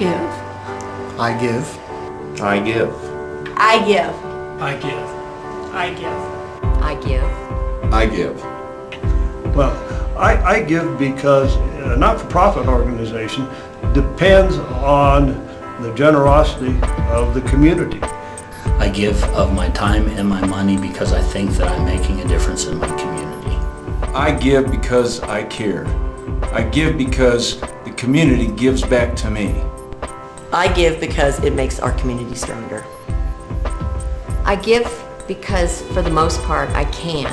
give. I give. I give. I give. I give. I give. I give. I give. Well, I give because a not-for-profit organization depends on the generosity of the community. I give of my time and my money because I think that I'm making a difference in my community. I give because I care. I give because the community gives back to me. I give because it makes our community stronger. I give because, for the most part, I can.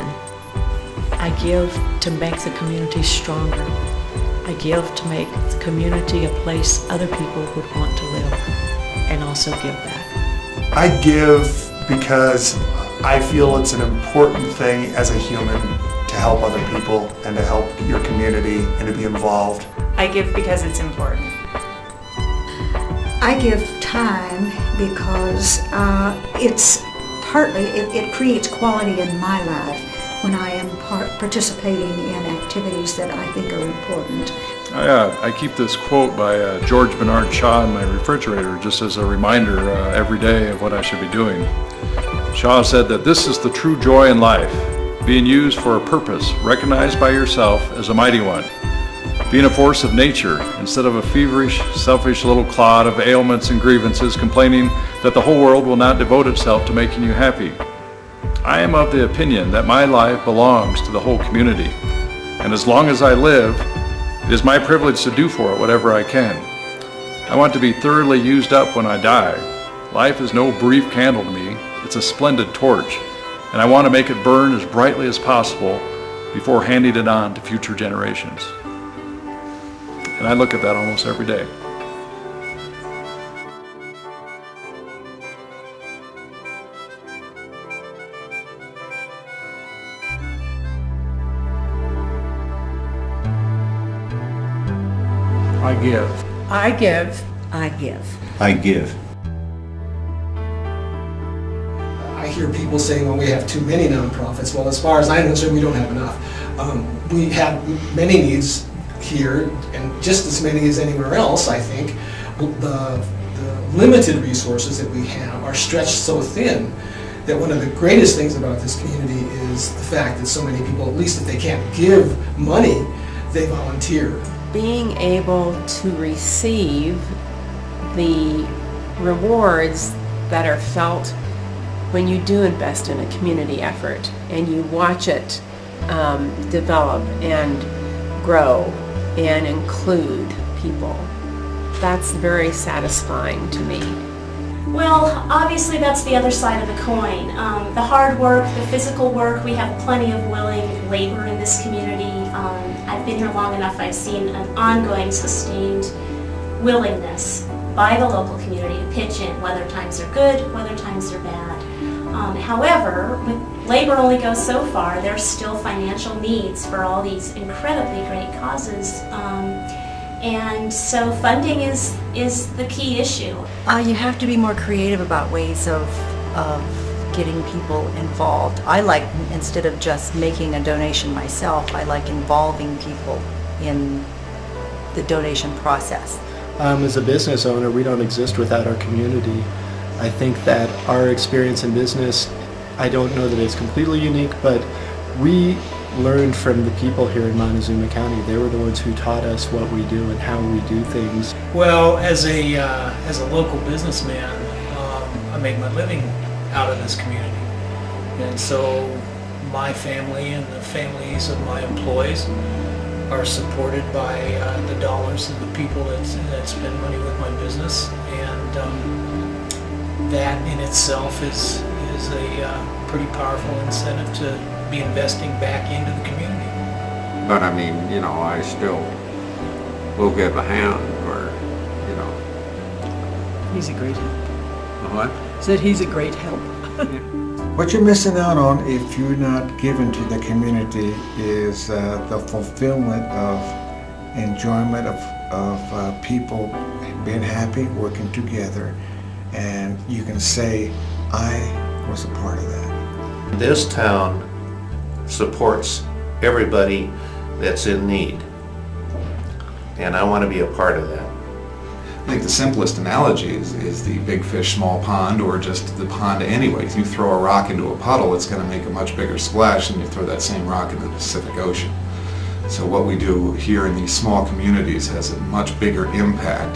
I give to make the community stronger. I give to make the community a place other people would want to live and also give back. I give because I feel it's an important thing as a human to help other people and to help your community and to be involved. I give because it's important. I give time because it creates quality in my life when I am participating in activities that I think are important. I keep this quote by George Bernard Shaw in my refrigerator just as a reminder every day of what I should be doing. Shaw said that this is the true joy in life, being used for a purpose, recognized by yourself as a mighty one, being a force of nature instead of a feverish, selfish little clod of ailments and grievances complaining that the whole world will not devote itself to making you happy. I am of the opinion that my life belongs to the whole community, and as long as I live, it is my privilege to do for it whatever I can. I want to be thoroughly used up when I die. Life is no brief candle to me, it's a splendid torch, and I want to make it burn as brightly as possible before handing it on to future generations. And I look at that almost every day. I give. I give. I give. I give. I hear people saying, well, we have too many nonprofits. Well, as far as I'm concerned, we don't have enough. We have many needs here, and just as many as anywhere else, I think. The limited resources that we have are stretched so thin that one of the greatest things about this community is the fact that so many people, at least if they can't give money, they volunteer. Being able to receive the rewards that are felt when you do invest in a community effort and you watch it develop and grow and include people. That's very satisfying to me. Well, obviously that's the other side of the coin. The hard work, the physical work, we have plenty of willing labor in this community. I've been here long enough, I've seen an ongoing, sustained willingness by the local community to pitch in, whether times are good, whether times are bad. However, labor only goes so far. There's still financial needs for all these incredibly great causes. And so funding is the key issue. You have to be more creative about ways of getting people involved. I like, instead of just making a donation myself, I like involving people in the donation process. As a business owner, we don't exist without our community. I think that our experience in business, I don't know that it's completely unique, but we learned from the people here in Montezuma County. They were the ones who taught us what we do and how we do things. Well, as a local businessman, I make my living out of this community, and so my family and the families of my employees are supported by the dollars of the people that spend money with my business, and that in itself is a pretty powerful incentive to be investing back into the community. But I mean, I still will give a hand or, He's a great help. What? Said he's a great help. What you're missing out on if you're not giving to the community is the fulfillment of enjoyment of people being happy, working together, and you can say, I was a part of that. This town supports everybody that's in need, and I want to be a part of that. I think the simplest analogy is the big fish, small pond, or just the pond anyway. If you throw a rock into a puddle, it's going to make a much bigger splash than you throw that same rock into the Pacific Ocean. So what we do here in these small communities has a much bigger impact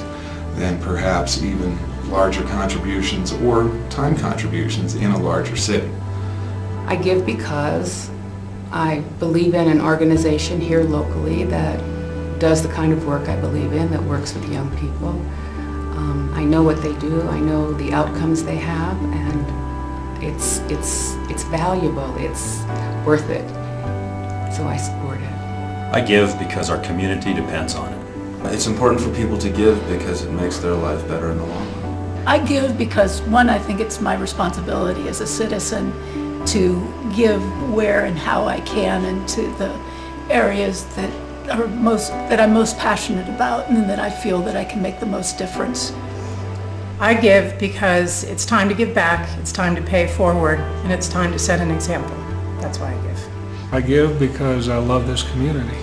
than perhaps even larger contributions or time contributions in a larger city. I give because I believe in an organization here locally that does the kind of work I believe in, that works with young people. I know what they do, I know the outcomes they have, and it's valuable, it's worth it. So I support it. I give because our community depends on it. It's important for people to give because it makes their life better in the long run. I give because, one, I think it's my responsibility as a citizen to give where and how I can into the areas that I'm most passionate about and that I feel that I can make the most difference. I give because it's time to give back, it's time to pay forward, and it's time to set an example. That's why I give. I give because I love this community.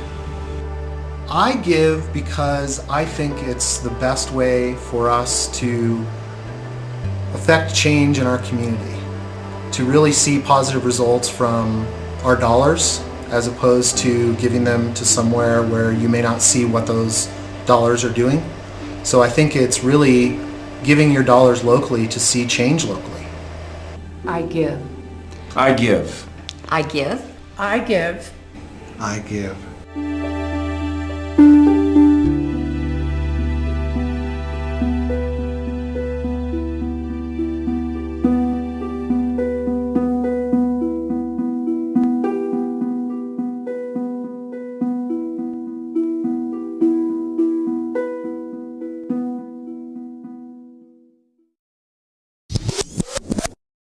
I give because I think it's the best way for us to affect change in our community, to really see positive results from our dollars as opposed to giving them to somewhere where you may not see what those dollars are doing. So I think it's really giving your dollars locally to see change locally. I give. I give. I give. I give. I give.